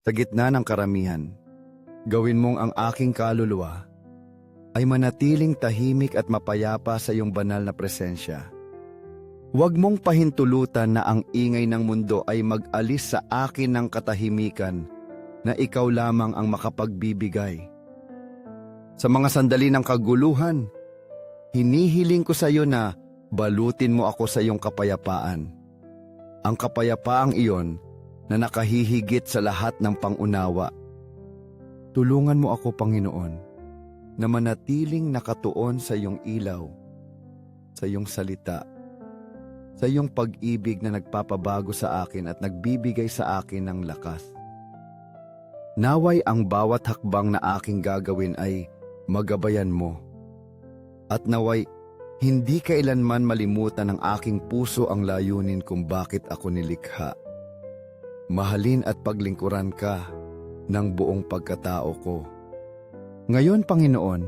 Sa gitna ng karamihan, gawin mong ang aking kaluluwa ay manatiling tahimik at mapayapa sa iyong banal na presensya. Huwag mong pahintulutan na ang ingay ng mundo ay mag-alis sa akin ng katahimikan na ikaw lamang ang makapagbibigay. Sa mga sandali ng kaguluhan, hinihiling ko sa iyo na balutin mo ako sa iyong kapayapaan. Ang kapayapaang iyon na nakahihigit sa lahat ng pangunawa. Tulungan mo ako, Panginoon, na manatiling nakatuon sa iyong ilaw, sa iyong salita, sa iyong pag-ibig na nagpapabago sa akin at nagbibigay sa akin ng lakas. Naway ang bawat hakbang na aking gagawin ay magabayan mo. At naway hindi kailanman malimutan ng aking puso ang layunin kung bakit ako nilikha. Mahalin at paglingkuran ka ng buong pagkatao ko. Ngayon, Panginoon,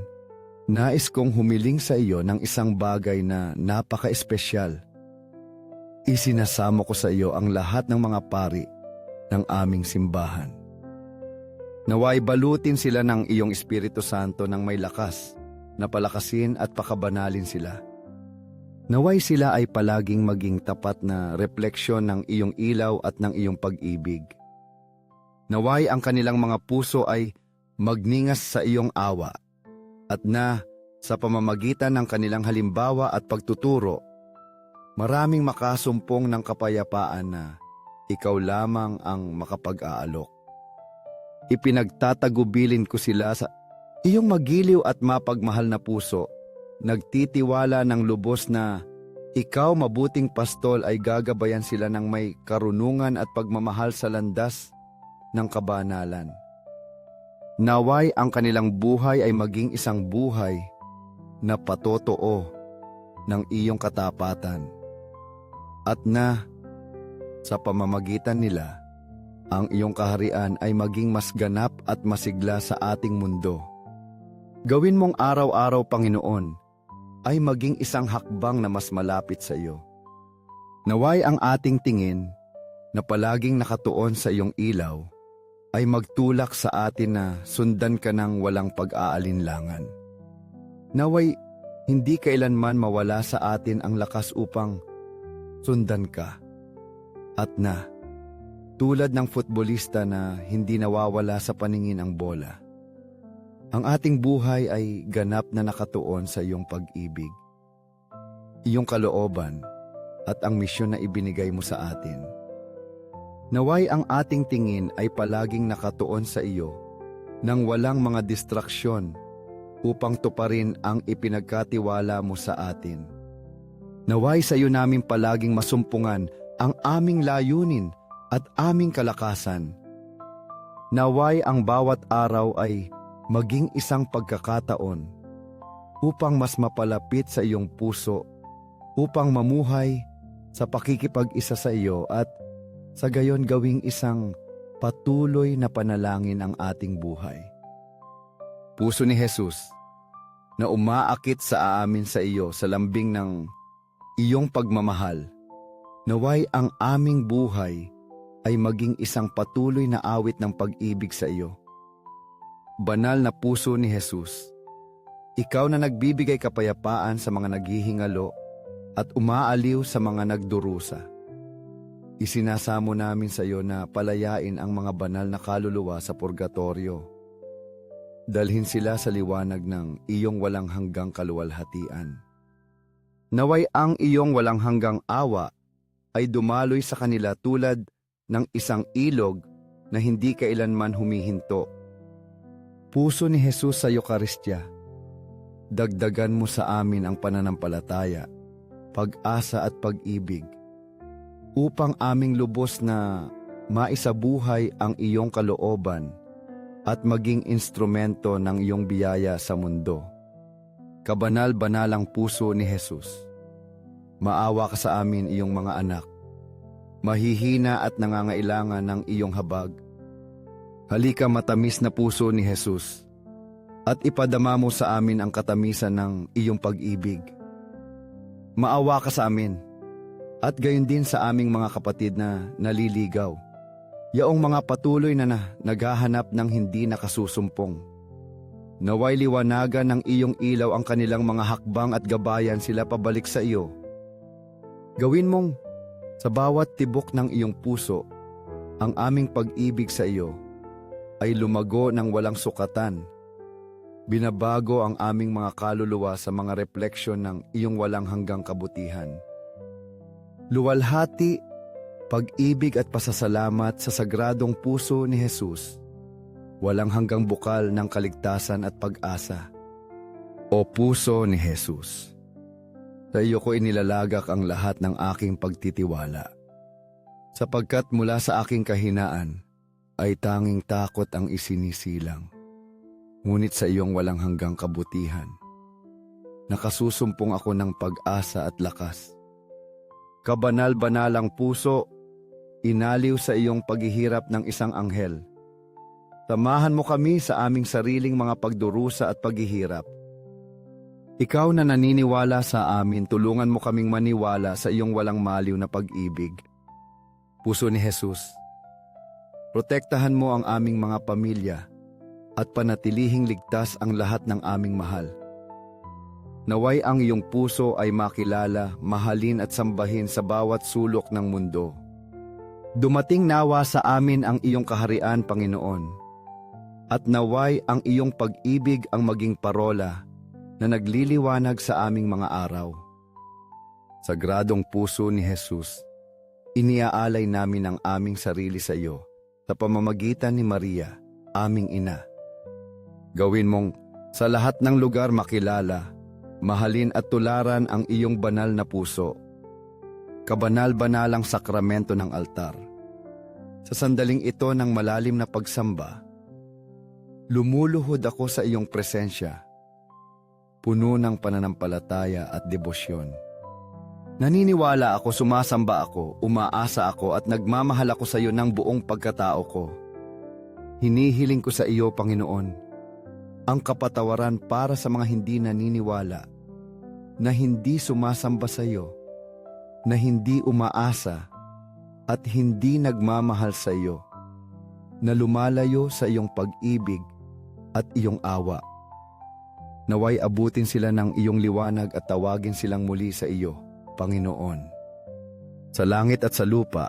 nais kong humiling sa iyo ng isang bagay na napaka-espesyal. Isinasamo ko sa iyo ang lahat ng mga pari ng aming simbahan. Naway balutin sila ng iyong Espiritu Santo ng may lakas, na palakasin at pakabanalin sila. Naway sila ay palaging maging tapat na refleksyon ng iyong ilaw at ng iyong pag-ibig. Naway ang kanilang mga puso ay magningas sa iyong awa, at na sa pamamagitan ng kanilang halimbawa at pagtuturo, maraming makasumpong ng kapayapaan na ikaw lamang ang makapag-aalok. Ipinagtatagubilin ko sila sa iyong magiliw at mapagmahal na puso, nagtitiwala ng lubos na ikaw, mabuting pastol, ay gagabayan sila ng may karunungan at pagmamahal sa landas ng kabanalan. Naway ang kanilang buhay ay maging isang buhay na patotoo ng iyong katapatan, at na sa pamamagitan nila, ang iyong kaharian ay maging mas ganap at masigla sa ating mundo. Gawin mong araw-araw, Panginoon, ay maging isang hakbang na mas malapit sa iyo. Naway ang ating tingin na palaging nakatuon sa iyong ilaw ay magtulak sa atin na sundan ka ng walang pag-aalinlangan. Naway hindi kailanman mawala sa atin ang lakas upang sundan ka. At na, tulad ng futbolista na hindi nawawala sa paningin ang bola, ang ating buhay ay ganap na nakatuon sa iyong pag-ibig, iyong kalooban, at ang misyon na ibinigay mo sa atin. Naway ang ating tingin ay palaging nakatuon sa iyo nang walang mga distraksyon upang tuparin ang ipinagkatiwala mo sa atin. Naway sa iyo namin palaging masumpungan ang aming layunin at aming kalakasan. Naway ang bawat araw ay maging isang pagkakataon upang mas mapalapit sa iyong puso, upang mamuhay sa pakikipag-isa sa iyo at sa gayon gawing isang patuloy na panalangin ang ating buhay. Puso ni Jesus na umaakit sa amin sa iyo sa lambing ng iyong pagmamahal, naway ang aming buhay ay maging isang patuloy na awit ng pag-ibig sa iyo. Banal na puso ni Jesus, ikaw na nagbibigay kapayapaan sa mga naghihingalo at umaaliw sa mga nagdurusa. Isinasamo namin sa iyo na palayain ang mga banal na kaluluwa sa purgatorio. Dalhin sila sa liwanag ng iyong walang hanggang kaluwalhatian. Naway ang iyong walang hanggang awa ay dumaloy sa kanila tulad ng isang ilog na hindi kailanman humihinto. Puso ni Jesus sa Eukaristya, dagdagan mo sa amin ang pananampalataya, pag-asa at pag-ibig, upang aming lubos na maisabuhay ang iyong kalooban at maging instrumento ng iyong biyaya sa mundo. Kabanal-banalang puso ni Jesus, maawa ka sa amin, iyong mga anak, mahihina at nangangailangan ng iyong habag. Halika, matamis na puso ni Jesus, at ipadama mo sa amin ang katamisan ng iyong pag-ibig. Maawa ka sa amin, at gayon din sa aming mga kapatid na naliligaw. Yaong mga patuloy na naghahanap ng hindi nakasusumpong. Naway liwanagan ng iyong ilaw ang kanilang mga hakbang at gabayan sila pabalik sa iyo. Gawin mong sa bawat tibok ng iyong puso, ang aming pag-ibig sa iyo ay lumago ng walang sukatan. Binabago ang aming mga kaluluwa sa mga refleksyon ng iyong walang hanggang kabutihan. Luwalhati, pag-ibig at pasasalamat sa sagradong puso ni Jesus, walang hanggang bukal ng kaligtasan at pag-asa. O puso ni Jesus, sa iyo ko inilalagak ang lahat ng aking pagtitiwala. Sapagkat mula sa aking kahinaan ay tanging takot ang isinisilang. Ngunit sa iyong walang hanggang kabutihan, nakasusumpong ako ng pag-asa at lakas. Kabanal-banalang puso, inaliw sa iyong paghihirap ng isang anghel. Samahan mo kami sa aming sariling mga pagdurusa at paghihirap. Ikaw na naniniwala sa amin, tulungan mo kaming maniwala sa iyong walang maliw na pag-ibig. Puso ni Jesus, protektahan mo ang aming mga pamilya at panatilihing ligtas ang lahat ng aming mahal. Naway ang iyong puso ay makilala, mahalin at sambahin sa bawat sulok ng mundo. Dumating nawa sa amin ang iyong kaharian, Panginoon, at naway ang iyong pag-ibig ang maging parola na nagliliwanag sa aming mga araw. Sagradong puso ni Jesus, iniaalay namin ang aming sarili sa iyo sa pamamagitan ni Maria, aming ina. Gawin mong sa lahat ng lugar makilala, mahalin at tularan ang iyong banal na puso. Kabanal-banalang sakramento ng altar. Sa sandaling ito ng malalim na pagsamba, lumuluhod ako sa iyong presensya, puno ng pananampalataya at debosyon. Naniniwala ako, sumasamba ako, umaasa ako at nagmamahal ako sa iyo ng buong pagkatao ko. Hinihiling ko sa iyo, Panginoon, ang kapatawaran para sa mga hindi naniniwala, na hindi sumasamba sa iyo, na hindi umaasa at hindi nagmamahal sa iyo, na lumalayo sa iyong pag-ibig at iyong awa. Naway abutin sila ng iyong liwanag at tawagin silang muli sa iyo, Panginoon. Sa langit at sa lupa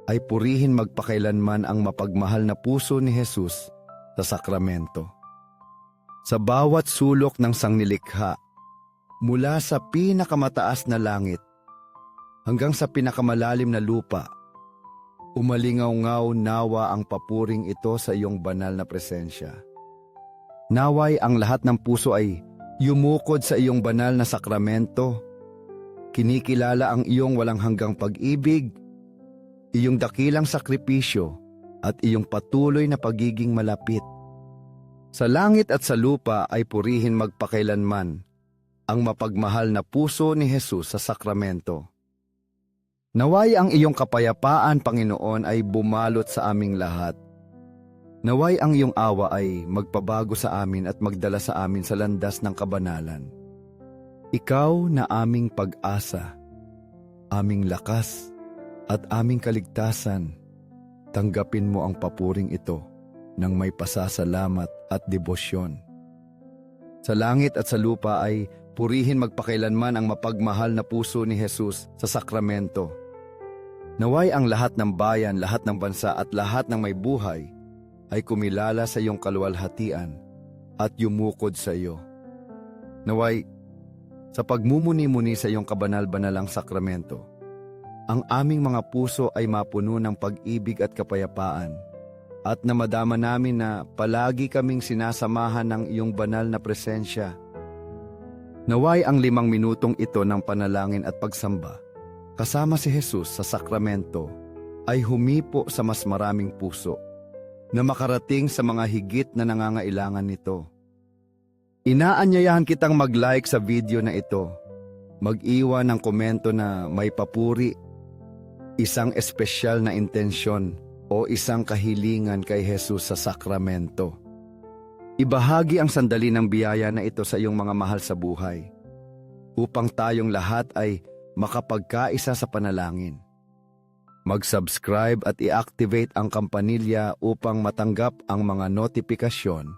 ay purihin magpakailanman ang mapagmahal na puso ni Jesus sa sakramento. Sa bawat sulok ng sangnilikha, mula sa pinakamataas na langit hanggang sa pinakamalalim na lupa, umalingaw-ngaw nawa ang papuring ito sa iyong banal na presensya. Naway ang lahat ng puso ay yumukod sa iyong banal na sakramento, kinikilala ang iyong walang hanggang pag-ibig, iyong dakilang sakripisyo at iyong patuloy na pagiging malapit. Sa langit at sa lupa ay purihin magpakailanman ang mapagmahal na puso ni Jesus sa sakramento. Naway ang iyong kapayapaan, Panginoon, ay bumalot sa aming lahat. Naway ang iyong awa ay magpabago sa amin at magdala sa amin sa landas ng kabanalan. Ikaw na aming pag-asa, aming lakas at aming kaligtasan, tanggapin mo ang papuring ito ng may pasasalamat at debosyon. Sa langit at sa lupa ay purihin magpakailanman ang mapagmahal na puso ni Jesus sa sakramento. Naway ang lahat ng bayan, lahat ng bansa at lahat ng may buhay ay kumilala sa iyong kaluwalhatian at yumukod sa iyo. Naway sa pagmumuni-muni sa iyong kabanal-banalang sakramento, ang aming mga puso ay mapuno ng pag-ibig at kapayapaan, at na madama namin na palagi kaming sinasamahan ng iyong banal na presensya. Naway ang 5 minutong ito ng panalangin at pagsamba, kasama si Jesus sa sakramento, ay humipo sa mas maraming puso, na makarating sa mga higit na nangangailangan nito. Inaanyayahan kitang mag-like sa video na ito, mag-iwan ng komento na may papuri, isang espesyal na intensyon, o isang kahilingan kay Jesus sa sakramento. Ibahagi ang sandali ng biyaya na ito sa iyong mga mahal sa buhay, upang tayong lahat ay makapagkaisa sa panalangin. Mag-subscribe at i-activate ang kampanilya upang matanggap ang mga notifikasyon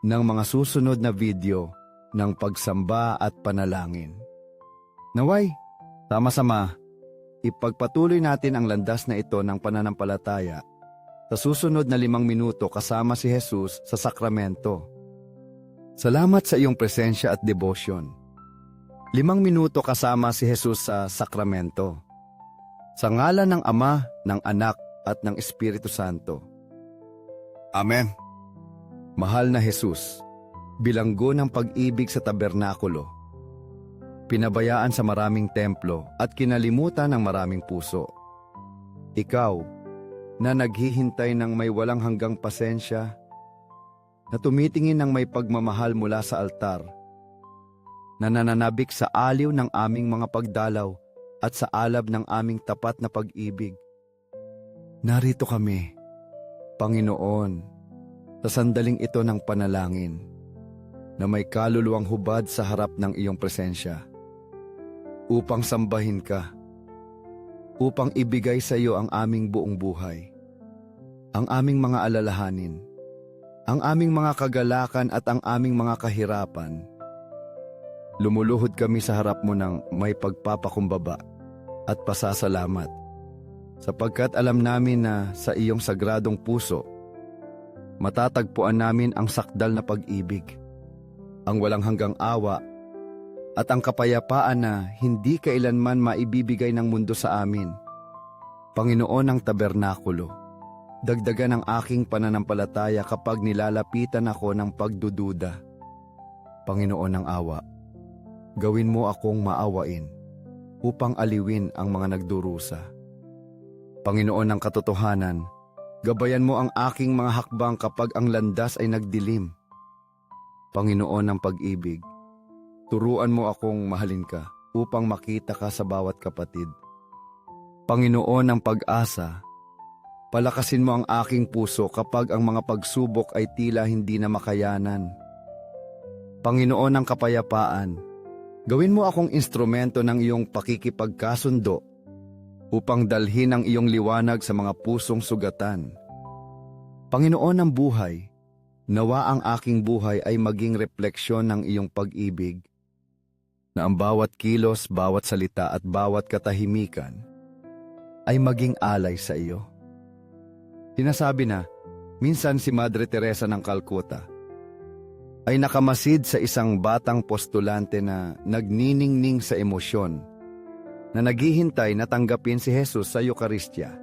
ng mga susunod na video ng pagsamba at panalangin. Naway, sama-sama, ipagpatuloy natin ang landas na ito ng pananampalataya sa susunod na 5 minuto kasama si Jesus sa sakramento. Salamat sa iyong presensya at devotion. 5 minuto kasama si Jesus sa sakramento. Sa ngalan ng Ama, ng Anak, at ng Espiritu Santo. Amen. Mahal na Jesus, bilanggo ng pag-ibig sa tabernakulo, pinabayaan sa maraming templo at kinalimutan ng maraming puso. Ikaw, na naghihintay ng may walang hanggang pasensya, na tumitingin ng may pagmamahal mula sa altar, na nananabik sa aliw ng aming mga pagdalaw at sa alab ng aming tapat na pag-ibig. Narito kami, Panginoon, sa sandaling ito ng panalangin, na may kaluluwang hubad sa harap ng iyong presensya, upang sambahin ka, upang ibigay sa iyo ang aming buong buhay, ang aming mga alalahanin, ang aming mga kagalakan at ang aming mga kahirapan. Lumuluhod kami sa harap mo ng may pagpapakumbaba at pasasalamat, sapagkat alam namin na sa iyong sagradong puso, matatagpuan namin ang sakdal na pag-ibig, ang walang hanggang awa, at ang kapayapaan na hindi kailanman maibibigay ng mundo sa amin. Panginoon ng tabernakulo, dagdagan ang aking pananampalataya kapag nilalapitan ako ng pagdududa. Panginoon ng awa, gawin mo akong maawain upang aliwin ang mga nagdurusa. Panginoon ng katotohanan, gabayan mo ang aking mga hakbang kapag ang landas ay nagdilim. Panginoon ng pag-ibig, turuan mo akong mahalin ka upang makita ka sa bawat kapatid. Panginoon ng pag-asa, palakasin mo ang aking puso kapag ang mga pagsubok ay tila hindi na makayanan. Panginoon ng kapayapaan, gawin mo akong instrumento ng iyong pakikipagkasundo upang dalhin ang iyong liwanag sa mga pusong sugatan. Panginoon ng buhay, nawa ang aking buhay ay maging refleksyon ng iyong pag-ibig, na ang bawat kilos, bawat salita at bawat katahimikan ay maging alay sa iyo. Sinasabi na, minsan si Madre Teresa ng Calcutta ay nakamasid sa isang batang postulante na nagniningning sa emosyon, na naghihintay na tanggapin si Jesus sa Eukaristya.